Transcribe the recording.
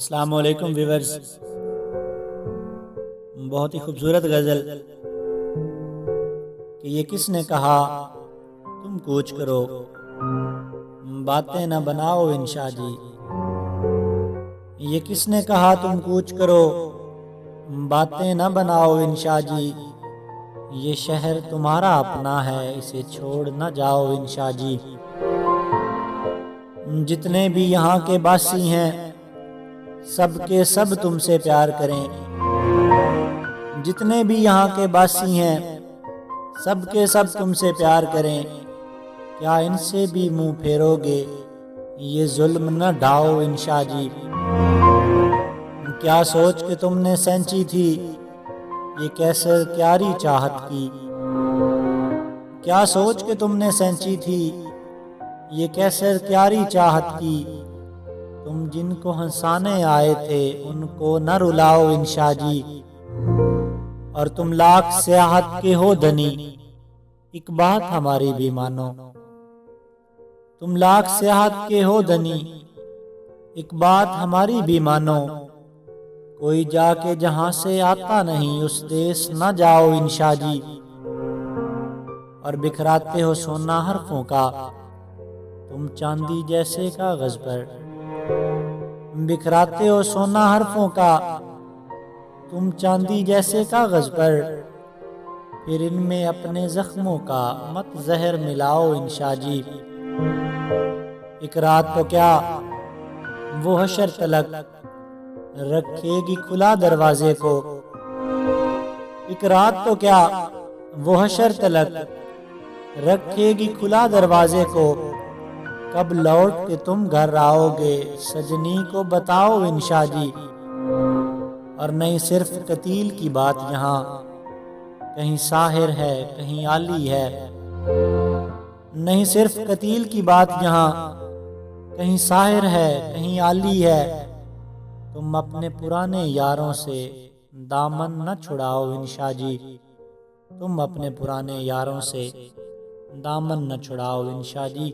अस्सलाम वालेकुम व्यूअर्स। बहुत ही खूबसूरत गज़ल कि ये किसने कहा तुम कूच करो, बातें न बनाओ इंशा जी। ये किसने कहा तुम कूच करो, बातें न बनाओ इंशा जी। ये शहर तुम्हारा अपना है, इसे छोड़ न जाओ इंशा जी। जितने भी यहाँ के बासी हैं सबके सब तुमसे प्यार करें। जितने भी यहाँ के बासी हैं सबके सब तुमसे प्यार करें। क्या इनसे भी मुंह फेरोगे, ये जुल्म न ढाओ इंशा जी। क्या सोच के तुमने सेंची थी ये कैसर क्यारी चाहत की। क्या सोच के तुमने सेंची थी ये कैसर क्यारी चाहत की। तुम जिनको हंसाने आए थे उनको न रुलाओ इंशा जी। और तुम लाख सियाहत के हो धनी, एक बात हमारी भी मानो। तुम लाख सियाहत के हो धनी, एक बात हमारी भी मानो। कोई जाके जहां से आता नहीं उस देश न जाओ इंशा जी। और बिखराते हो सोना हरफों का तुम चांदी जैसे कागज पर। बिखराते हो सोना हरफों का तुम चांदी जैसे कागज पर। फिर इनमें अपने जख्मों का मत जहर मिलाओ इंशा जी। एक रात तो क्या वो हशर तलक रखेगी खुला दरवाजे को। एक रात तो क्या वो हशर तलक रखेगी खुला दरवाजे को। कब लौट के तुम घर आओगे सजनी को बताओ इंशा जी। और नहीं सिर्फ कतील की बात यहाँ, कहीं साहिर है कहीं आली है। नहीं सिर्फ कतील की बात यहाँ, कहीं साहिर है कहीं आली है। तुम अपने पुराने यारों से दामन न छुड़ाओ इंशा जी। तुम अपने पुराने यारों से दामन न छुड़ाओ इंशा जी।